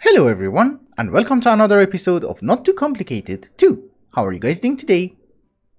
Hello everyone, and welcome to another episode of Not Too Complicated 2. How are you guys doing today?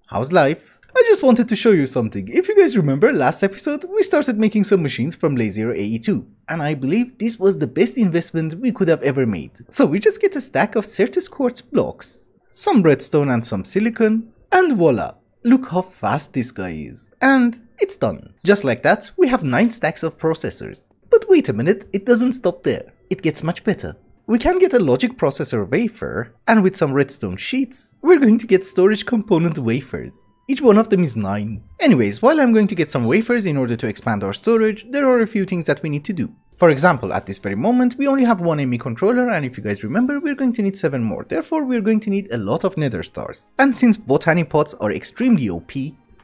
How's life? I just wanted to show you something. If you guys remember last episode, we started making some machines from layer AE2, and I believe this was the best investment we could have ever made. So we just get a stack of Certus quartz blocks, some redstone and some silicon, and voila! Look how fast this guy is. And it's done. Just like that, we have 9 stacks of processors. But wait a minute, it doesn't stop there. It gets much better. We can get a logic processor wafer, and with some redstone sheets, we're going to get storage component wafers. Each one of them is 9. Anyways, while I'm going to get some wafers in order to expand our storage, there are a few things that we need to do. For example, at this very moment, we only have one ME controller, and if you guys remember, we're going to need 7 more. Therefore, we're going to need a lot of nether stars. And since botany pots are extremely OP,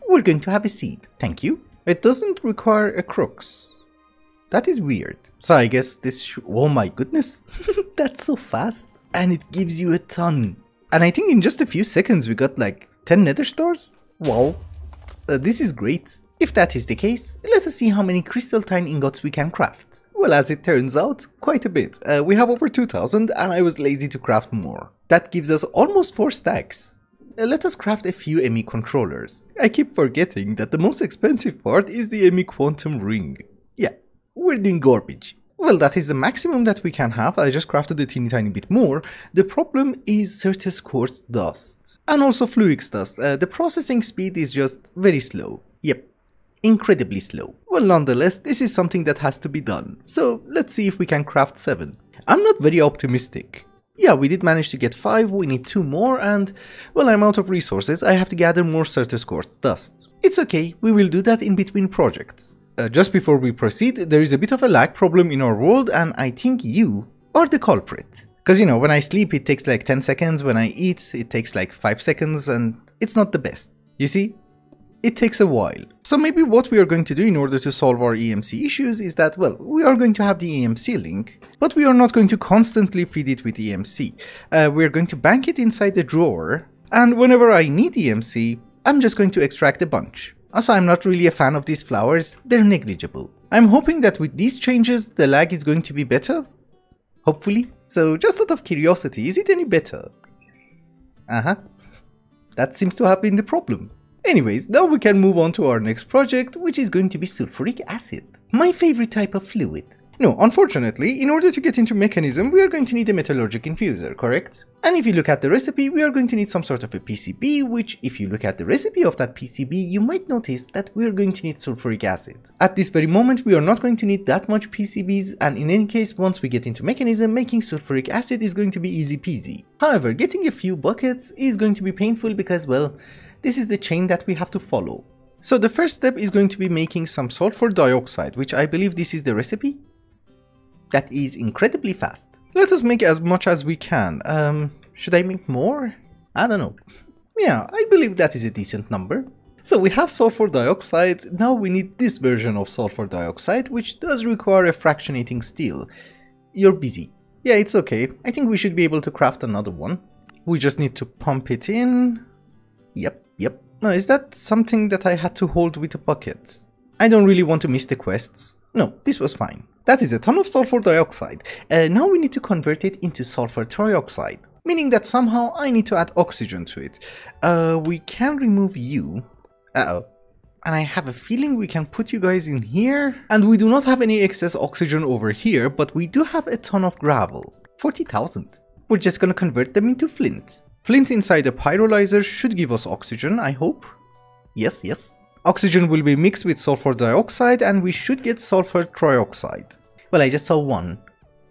we're going to have a seed. Thank you. It doesn't require a crux. That is weird. So I guess this oh my goodness, that's so fast. And it gives you a ton. And I think in just a few seconds we got like 10 nether stars. Wow. This is great. If that is the case, let us see how many crystalline ingots we can craft. Well, as it turns out, quite a bit. We have over 2000 and I was lazy to craft more. That gives us almost 4 stacks. Let us craft a few ME controllers. I keep forgetting that the most expensive part is the ME quantum ring. Yeah. We're doing garbage. Well, that is the maximum that we can have. I just crafted a teeny tiny bit more. The problem is Certus quartz dust. And also fluix dust. The processing speed is just very slow. Yep. Incredibly slow. Well, nonetheless, this is something that has to be done. So, let's see if we can craft 7. I'm not very optimistic. Yeah, we did manage to get 5, we need 2 more, and, well, I'm out of resources. I have to gather more Certus quartz dust. It's okay, we will do that in between projects. Just before we proceed, there is a bit of a lag problem in our world, and I think you are the culprit. Because you know, when I sleep it takes like 10 seconds, when I eat it takes like 5 seconds, and it's not the best. You see? It takes a while. So maybe what we are going to do in order to solve our EMC issues is that, well, we are going to have the EMC link, but we are not going to constantly feed it with EMC. We are going to bank it inside the drawer, and whenever I need EMC, I'm just going to extract a bunch. Also, I'm not really a fan of these flowers, they're negligible. I'm hoping that with these changes, the lag is going to be better. Hopefully. So, just out of curiosity, is it any better? That seems to have been the problem. Anyways, now we can move on to our next project, which is going to be sulfuric acid. My favorite type of fluid. No, unfortunately, in order to get into Mekanism, we are going to need a metallurgic infuser, correct? And if you look at the recipe, we are going to need some sort of a PCB, which, if you look at the recipe of that PCB, you might notice that we are going to need sulfuric acid. At this very moment, we are not going to need that much PCBs, and in any case, once we get into Mekanism, making sulfuric acid is going to be easy peasy. However, getting a few buckets is going to be painful because, well, this is the chain that we have to follow. So the first step is going to be making some sulfur dioxide, which I believe this is the recipe. That is incredibly fast. Let us make as much as we can. Should I make more? I don't know. Yeah, I believe that is a decent number. So we have sulfur dioxide, now we need this version of sulfur dioxide, which does require a fractionating steel. You're busy. Yeah, it's okay. I think we should be able to craft another one. We just need to pump it in. Yep. Now, is that something that I had to hold with a bucket? I don't really want to miss the quests. No, this was fine. That is a ton of sulfur dioxide. Now we need to convert it into sulfur trioxide, meaning that somehow I need to add oxygen to it. We can remove you. And I have a feeling we can put you guys in here. And we do not have any excess oxygen over here, but we do have a ton of gravel. 40,000. We're just gonna convert them into flint. Flint inside a pyrolyzer should give us oxygen, I hope. Yes. Oxygen will be mixed with sulfur dioxide and we should get sulfur trioxide. Well, I just saw one.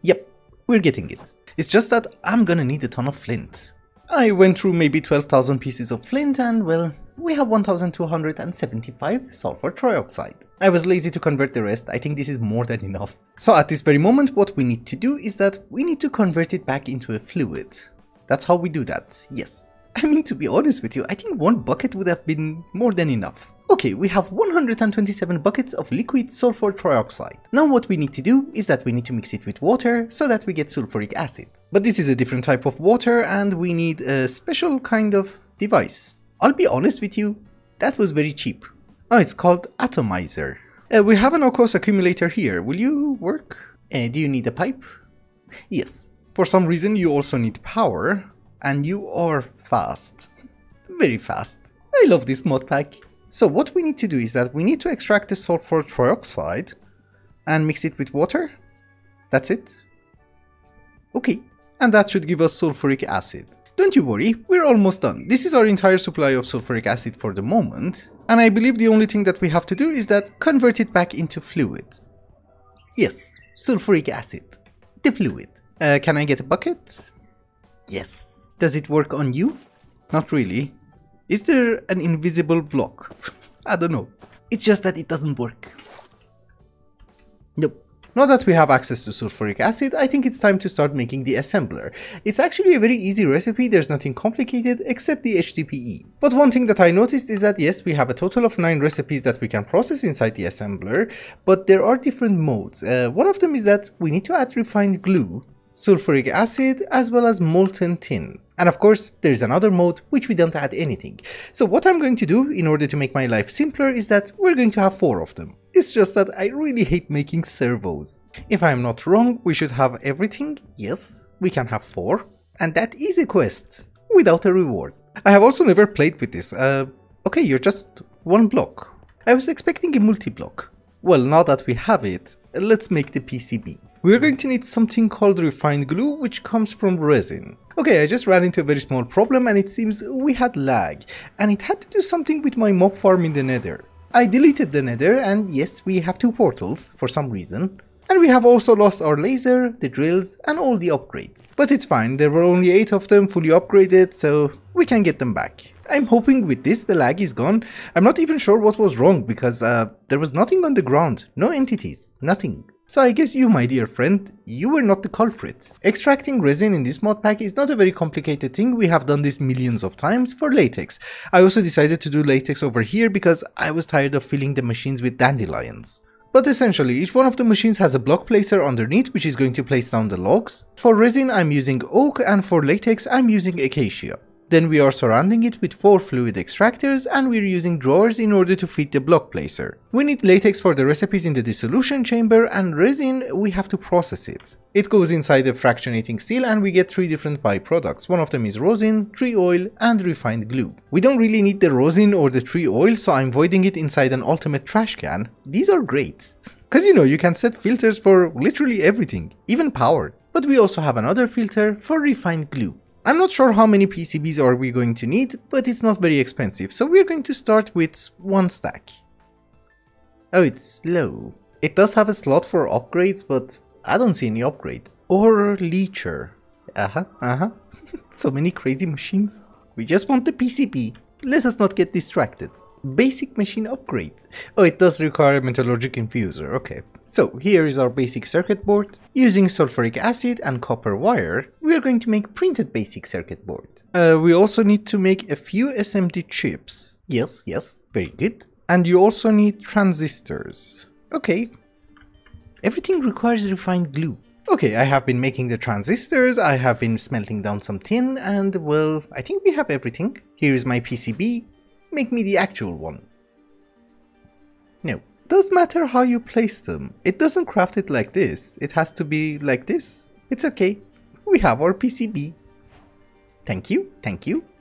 Yep, we're getting it. It's just that I'm gonna need a ton of flint. I went through maybe 12,000 pieces of flint and, well, we have 1,275 sulfur trioxide. I was lazy to convert the rest, I think this is more than enough. So at this very moment, what we need to do is that we need to convert it back into a fluid. That's how we do that, yes. I mean, to be honest with you, I think 1 bucket would have been more than enough. Okay, we have 127 buckets of liquid sulfur trioxide. Now what we need to do is that we need to mix it with water so that we get sulfuric acid. But this is a different type of water and we need a special kind of device. I'll be honest with you, that was very cheap. Oh, it's called atomizer. We have an aqueous accumulator here. Will you work? Do you need a pipe? Yes. For some reason you also need power, and you are fast. Very fast. I love this mod pack. So what we need to do is that we need to extract the sulfur trioxide and mix it with water. That's it. Okay, and that should give us sulfuric acid. Don't you worry, we're almost done. This is our entire supply of sulfuric acid for the moment, and I believe the only thing that we have to do is that convert it back into fluid. Yes, sulfuric acid. The fluid. Can I get a bucket? Yes. Does it work on you? Not really. Is there an invisible block? I don't know. It's just that it doesn't work. Nope. Now that we have access to sulfuric acid, I think it's time to start making the assembler. It's actually a very easy recipe, there's nothing complicated except the HDPE. But one thing that I noticed is that yes, we have a total of 9 recipes that we can process inside the assembler, but there are different modes. One of them is that we need to add refined glue, sulfuric acid, as well as molten tin. And of course, there is another mode which we don't add anything. So what I'm going to do in order to make my life simpler is that we're going to have 4 of them. It's just that I really hate making servos. If I'm not wrong, we should have everything. Yes, we can have 4. And that is a quest, without a reward. I have also never played with this. Okay, you're just 1 block. I was expecting a multi-block. Well, now that we have it, let's make the PCB. We're going to need something called refined glue, which comes from resin. Okay, I just ran into a very small problem and it seems we had lag, and it had to do something with my mob farm in the nether. I deleted the nether, and yes, we have 2 portals for some reason. And we have also lost our laser, the drills, and all the upgrades. But it's fine, there were only 8 of them fully upgraded, so we can get them back. I'm hoping with this the lag is gone. I'm not even sure what was wrong because there was nothing on the ground, no entities, nothing. So I guess you, my dear friend, you were not the culprit. Extracting resin in this mod pack is not a very complicated thing, we have done this millions of times for latex. I also decided to do latex over here because I was tired of filling the machines with dandelions. But essentially, each one of the machines has a block placer underneath which is going to place down the logs. For resin I'm using oak, and for latex I'm using acacia. Then we are surrounding it with 4 fluid extractors, and we're using drawers in order to feed the block placer. We need latex for the recipes in the dissolution chamber, and resin we have to process it. It goes inside the fractionating steel and we get 3 different byproducts. One of them is rosin, tree oil, and refined glue. We don't really need the rosin or the tree oil, so I'm voiding it inside an ultimate trash can. These are great. Cause you know, you can set filters for literally everything, even power. But we also have another filter for refined glue. I'm not sure how many PCBs are we going to need, but it's not very expensive, so we're going to start with 1 stack. Oh, it's low. It does have a slot for upgrades, but I don't see any upgrades. Or leacher. So many crazy machines. We just want the PCB. Let us not get distracted. Basic machine upgrade. Oh, it does require a metallurgic infuser, okay. So here is our basic circuit board. Using sulfuric acid and copper wire, we are going to make printed basic circuit board. We also need to make a few SMD chips. Yes, very good. And you also need transistors. Okay. Everything requires refined glue. Okay, I have been making the transistors, I have been smelting down some tin, and well, I think we have everything. Here is my PCB. Make me the actual one. No. Doesn't matter how you place them. It doesn't craft it like this. It has to be like this. It's okay. We have our PCB. Thank you.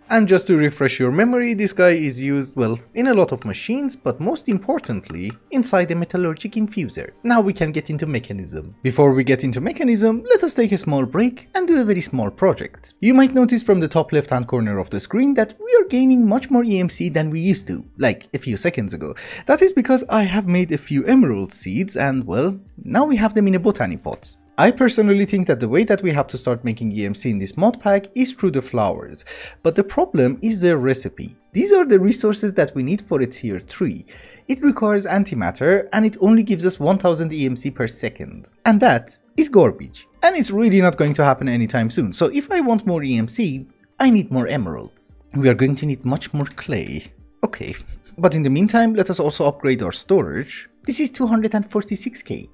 And just to refresh your memory, this guy is used, well, in a lot of machines, but most importantly, inside a metallurgic infuser. Now we can get into Mekanism. Before we get into Mekanism, let us take a small break and do a very small project. You might notice from the top left hand corner of the screen that we are gaining much more EMC than we used to, like a few seconds ago. That is because I have made a few emerald seeds and, well, now we have them in a botany pot. I personally think that the way that we have to start making EMC in this mod pack is through the flowers, but the problem is their recipe. These are the resources that we need for a tier 3. It requires antimatter and it only gives us 1000 EMC per second. And that is garbage. And it's really not going to happen anytime soon, so if I want more EMC, I need more emeralds. We are going to need much more clay. Okay, but in the meantime, let us also upgrade our storage. This is 246k.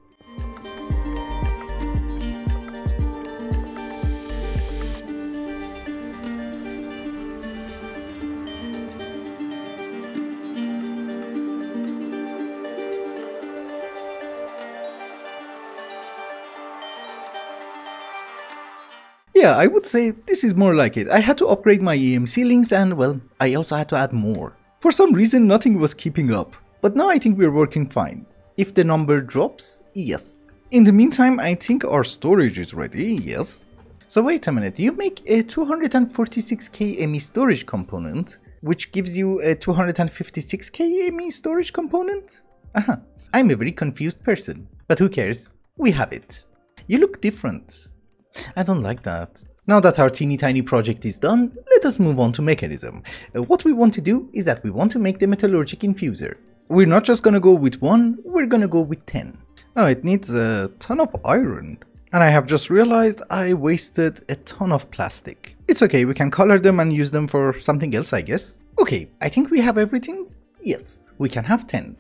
Yeah, I would say this is more like it. I had to upgrade my EM ceilings and, well, I also had to add more. For some reason, nothing was keeping up. But now I think we're working fine. If the number drops, yes. In the meantime, I think our storage is ready, yes. So wait a minute, you make a 246k ME storage component, which gives you a 256k ME storage component? I'm a very confused person, but who cares? We have it. You look different. I don't like that. Now that our teeny tiny project is done, let us move on to Mekanism. What we want to do is that we want to make the metallurgic infuser. We're not just gonna go with 1, we're gonna go with 10. Oh, it needs a ton of iron. And I have just realized I wasted a ton of plastic. It's okay, we can color them and use them for something else, I guess. Okay, I think we have everything. Yes, we can have 10.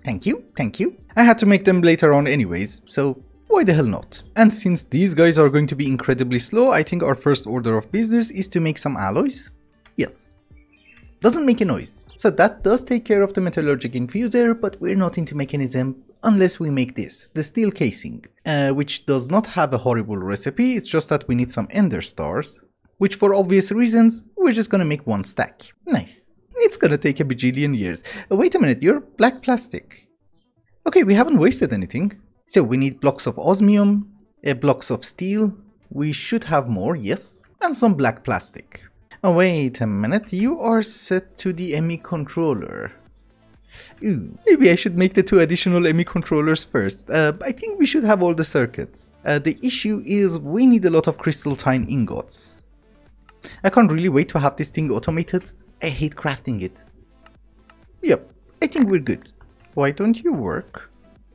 Thank you, thank you. I had to make them later on anyways, so why the hell not? And since these guys are going to be incredibly slow, I think our first order of business is to make some alloys. Yes. Doesn't make a noise. So that does take care of the metallurgic infuser, but we're not into Mekanism unless we make this, the steel casing, which does not have a horrible recipe, it's just that we need some ender stars, which for obvious reasons, we're just gonna make 1 stack. Nice. It's gonna take a bajillion years. Wait a minute, you're black plastic. Okay, we haven't wasted anything. So we need blocks of osmium, blocks of steel, we should have more, yes, and some black plastic. Oh wait a minute, you are set to the ME controller. Ooh, maybe I should make the 2 additional ME controllers first. I think we should have all the circuits. The issue is we need a lot of crystalline ingots. I can't really wait to have this thing automated. I hate crafting it. Yep, I think we're good. Why don't you work?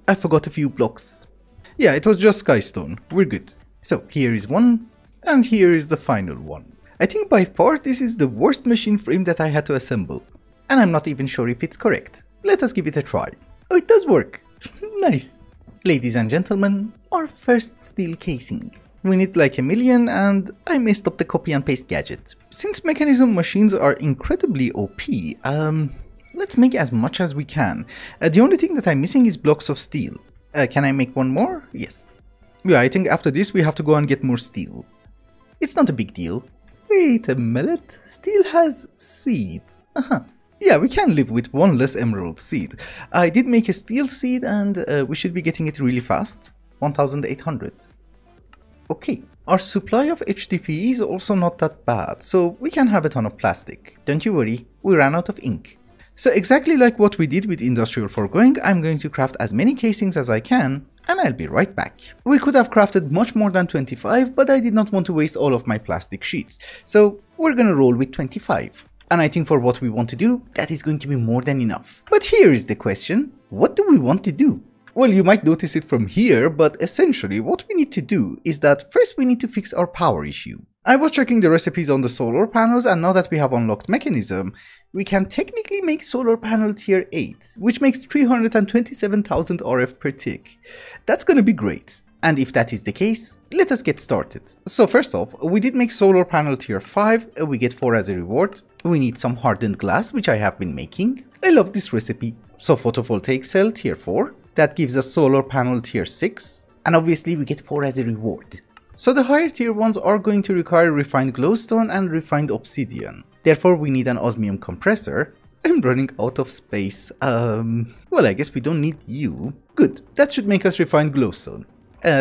I forgot a few blocks. Yeah, it was just skystone. We're good. So here is 1, and here is the final one. I think by far this is the worst machine frame that I had to assemble. And I'm not even sure if it's correct. Let us give it a try. Oh, it does work. Nice. Ladies and gentlemen, our first steel casing. We need like 1 million and I messed up the copy and paste gadget. Since Mekanism machines are incredibly OP, let's make as much as we can. The only thing that I'm missing is blocks of steel. Can I make 1 more? Yes. Yeah, I think after this we have to go and get more steel. It's not a big deal. Wait a minute, steel has seeds. Yeah, we can live with 1 less emerald seed. I did make a steel seed and we should be getting it really fast. 1800. Okay, our supply of HDPE is also not that bad, so we can have a ton of plastic. Don't you worry, we ran out of ink. So exactly like what we did with industrial foregoing, I'm going to craft as many casings as I can, and I'll be right back. We could have crafted much more than 25, but I did not want to waste all of my plastic sheets, so we're gonna roll with 25. And I think for what we want to do, that is going to be more than enough. But here is the question, what do we want to do? Well, you might notice it from here, but essentially what we need to do is that first we need to fix our power issue. I was checking the recipes on the solar panels, and now that we have unlocked Mekanism, we can technically make solar panel tier 8, which makes 327,000 RF per tick. That's gonna be great. And if that is the case, let us get started. So first off, we did make solar panel tier 5, we get 4 as a reward. We need some hardened glass, which I have been making. I love this recipe. So photovoltaic cell tier 4, that gives us solar panel tier 6, and obviously we get 4 as a reward. So the higher tier ones are going to require refined glowstone and refined obsidian. Therefore we need an osmium compressor. I'm running out of space. Well, I guess we don't need you. Good, that should make us refined glowstone.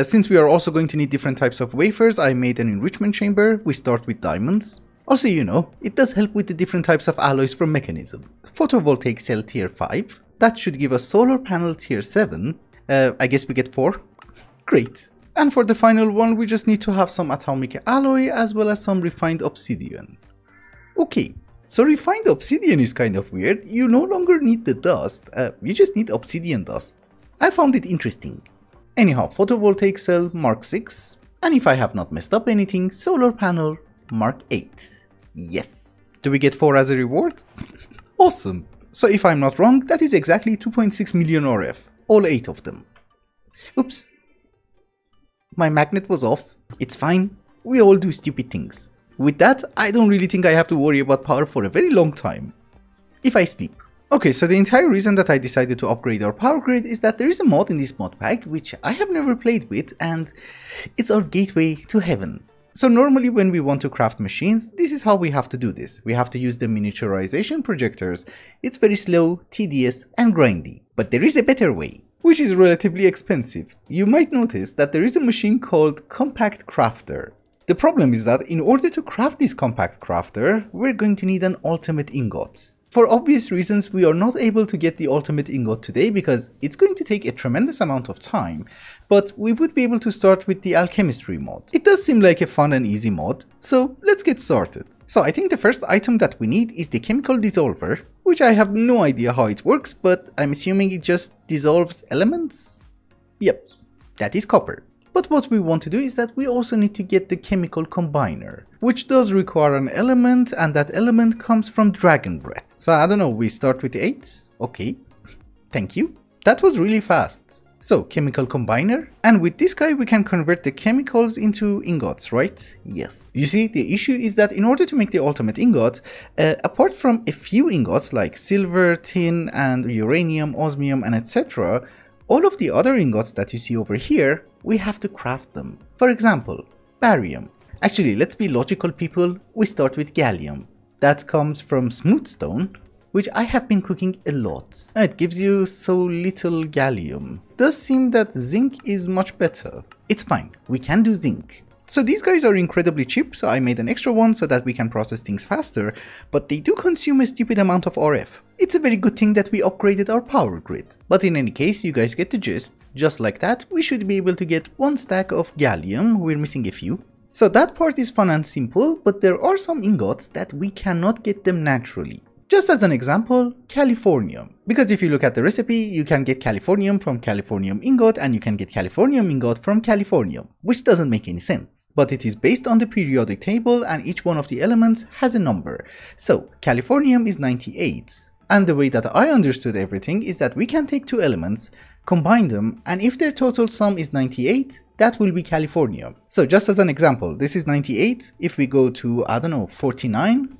Since we are also going to need different types of wafers, I made an enrichment chamber. We start with diamonds. Also, you know, it does help with the different types of alloys from Mekanism. Photovoltaic cell tier 5. That should give us solar panel tier 7. I guess we get 4. Great. And for the final one, we just need to have some atomic alloy as well as some refined obsidian. Okay, so refined obsidian is kind of weird. You no longer need the dust, you just need obsidian dust. I found it interesting. Anyhow, photovoltaic cell Mark 6. And if I have not messed up anything, solar panel Mark 8. Yes. Do we get 4 as a reward? Awesome. So if I'm not wrong, that is exactly 2.6 million RF. All 8 of them. Oops. My magnet was off. It's fine. We all do stupid things. With that, I don't really think I have to worry about power for a very long time. If I sleep. Okay, so the entire reason that I decided to upgrade our power grid is that there is a mod in this mod pack which I have never played with, and it's our gateway to heaven. So normally when we want to craft machines, this is how we have to do this. We have to use the miniaturization projectors. It's very slow, tedious, and grindy. But there is a better way, which is relatively expensive. You might notice that there is a machine called Compact Crafter. The problem is that in order to craft this Compact Crafter, we're going to need an ultimate ingot. For obvious reasons, we are not able to get the ultimate ingot today because it's going to take a tremendous amount of time, but we would be able to start with the alchemistry mod. It does seem like a fun and easy mod, so let's get started. So I think the first item that we need is the chemical dissolver, which I have no idea how it works, but I'm assuming it just dissolves elements? Yep, that is copper. But what we want to do is that we also need to get the chemical combiner, which does require an element, and that element comes from dragon breath. So I don't know, we start with 8? Okay, thank you. That was really fast. So chemical combiner, and with this guy we can convert the chemicals into ingots, right? Yes. You see, the issue is that in order to make the ultimate ingot, apart from a few ingots like silver, tin, and uranium, osmium, and etc., all of the other ingots that you see over here, we have to craft them. For example, barium. Actually, let's be logical people, we start with gallium. That comes from smooth stone, which I have been cooking a lot. And it gives you so little gallium. Does seem that zinc is much better. It's fine, we can do zinc. So these guys are incredibly cheap, so I made an extra one so that we can process things faster, but they do consume a stupid amount of RF. It's a very good thing that we upgraded our power grid. But in any case, you guys get the gist. Just like that, we should be able to get one stack of gallium. We're missing a few. So that part is fun and simple, but there are some ingots that we cannot get them naturally. Just as an example, californium. Because if you look at the recipe, you can get californium from californium ingot, and you can get californium ingot from californium, which doesn't make any sense. But it is based on the periodic table, and each one of the elements has a number. So californium is 98. And the way that I understood everything is that we can take two elements, combine them, and if their total sum is 98, that will be californium. So just as an example, this is 98. If we go to, I don't know, 49,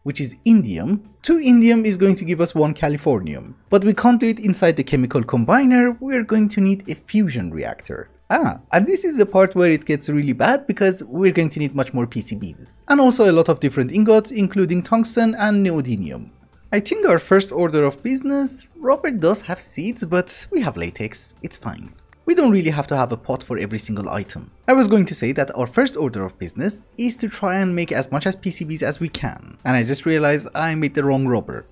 which is indium, 2 indium is going to give us 1 californium. But we can't do it inside the chemical combiner, we're going to need a fusion reactor. And this is the part where it gets really bad because we're going to need much more PCBs. And also a lot of different ingots, including tungsten and neodymium. I think our first order of business, rubber does have seeds, but we have latex, it's fine. We don't really have to have a pot for every single item. I was going to say that our first order of business is to try and make as much as PCBs as we can. And I just realized I made the wrong rubber.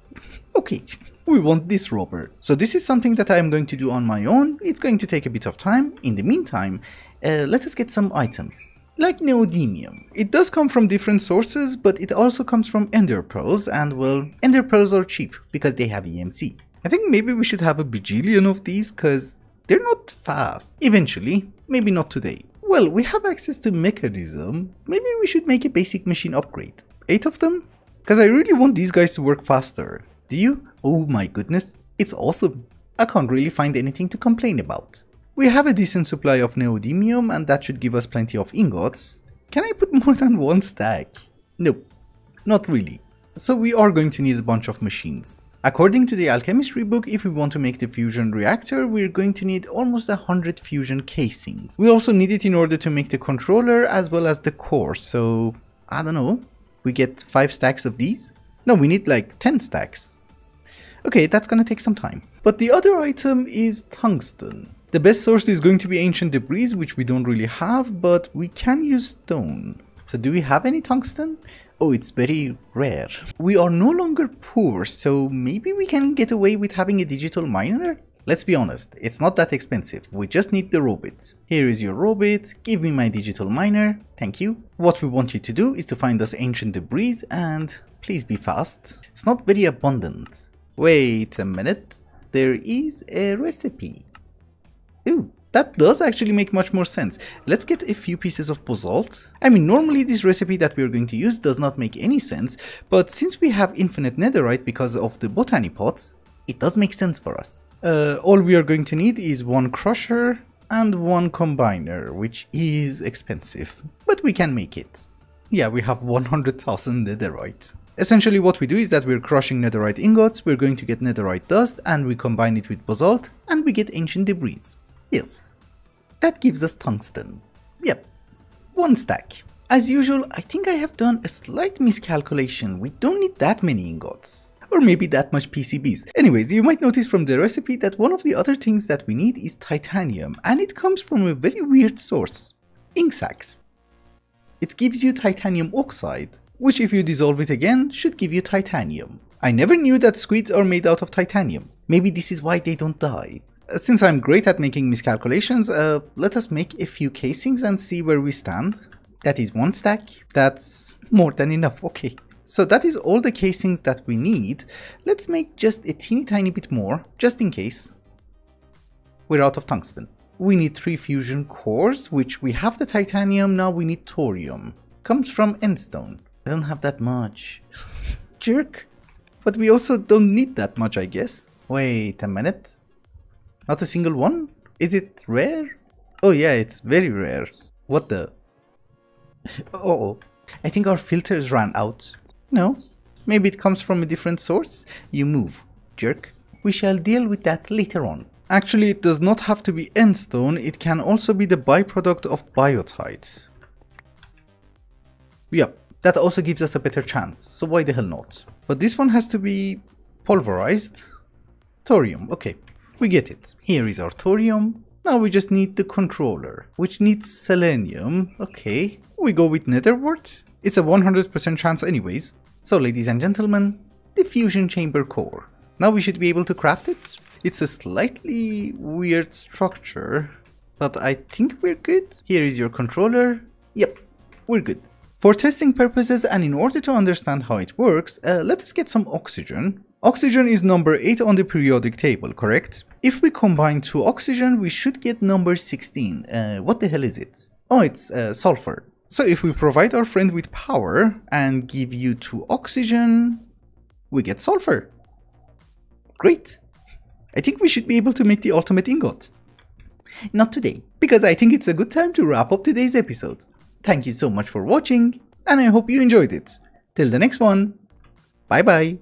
Okay, we want this rubber. So this is something that I am going to do on my own. It's going to take a bit of time. In the meantime, let us get some items. Like neodymium. It does come from different sources, but it also comes from ender pearls, and well, ender pearls are cheap because they have EMC. I think maybe we should have a bajillion of these because they're not fast. Eventually, maybe not today. Well, we have access to Mekanism. Maybe we should make a basic machine upgrade. 8 of them? Because I really want these guys to work faster. Do you? Oh my goodness, it's awesome. I can't really find anything to complain about. We have a decent supply of neodymium, and that should give us plenty of ingots. Can I put more than 1 stack? Nope, not really. So we are going to need a bunch of machines. According to the alchemistry book, if we want to make the fusion reactor, we're going to need almost 100 fusion casings. We also need it in order to make the controller as well as the core, so I don't know, we get 5 stacks of these? No, we need like 10 stacks. Okay, that's gonna take some time. But the other item is tungsten. The best source is going to be ancient debris, which we don't really have, but we can use stone. So do we have any tungsten? Oh, it's very rare. We are no longer poor, so maybe we can get away with having a digital miner? Let's be honest, it's not that expensive, we just need the robot. Here is your robot, give me my digital miner, thank you. What we want you to do is to find us ancient debris, and please be fast. It's not very abundant. Wait a minute, there is a recipe. Ooh, that does actually make much more sense. Let's get a few pieces of basalt. I mean, normally this recipe that we're going to use does not make any sense, but since we have infinite netherite because of the botany pots, it does make sense for us. All we are going to need is 1 crusher and 1 combiner, which is expensive, but we can make it. Yeah, we have 100,000 netherite. Essentially what we do is that we're crushing netherite ingots, we're going to get netherite dust, and we combine it with basalt, and we get ancient debris. Yes, that gives us tungsten. Yep, 1 stack. As usual, I think I have done a slight miscalculation. We don't need that many ingots. Or maybe that much PCBs. Anyways, you might notice from the recipe that one of the other things that we need is titanium, and it comes from a very weird source. Ink sacs. It gives you titanium oxide, which if you dissolve it again, should give you titanium. I never knew that squids are made out of titanium. Maybe this is why they don't die. Since I'm great at making miscalculations, let us make a few casings and see where we stand. That is one stack. That's more than enough, okay. So that is all the casings that we need. Let's make just a teeny tiny bit more, just in case. We're out of tungsten. We need 3 fusion cores, which we have the titanium, now we need thorium. Comes from endstone. I don't have that much. Jerk. But we also don't need that much, I guess. Wait a minute. Not a single one? Is it rare? Oh yeah, it's very rare. What the? Oh, I think our filters ran out. No, maybe it comes from a different source. You move, jerk. We shall deal with that later on. Actually, it does not have to be endstone, it can also be the byproduct of biotite. Yep, that also gives us a better chance, so why the hell not? But this one has to be pulverized. Thorium, okay, we get it. Here is our thorium. Now we just need the controller, which needs selenium. Okay, we go with nether wart. It's a 100% chance anyways. So ladies and gentlemen, the fusion chamber core. Now we should be able to craft it. It's a slightly weird structure, but I think we're good. Here is your controller. Yep, we're good. For testing purposes and in order to understand how it works, let us get some oxygen. Oxygen is number 8 on the periodic table, correct? If we combine 2 oxygen, we should get number 16. What the hell is it? Oh, it's sulfur. So if we provide our friend with power and give you 2 oxygen, we get sulfur. Great. I think we should be able to make the ultimate ingot. Not today, because I think it's a good time to wrap up today's episode. Thank you so much for watching, and I hope you enjoyed it. Till the next one, bye bye.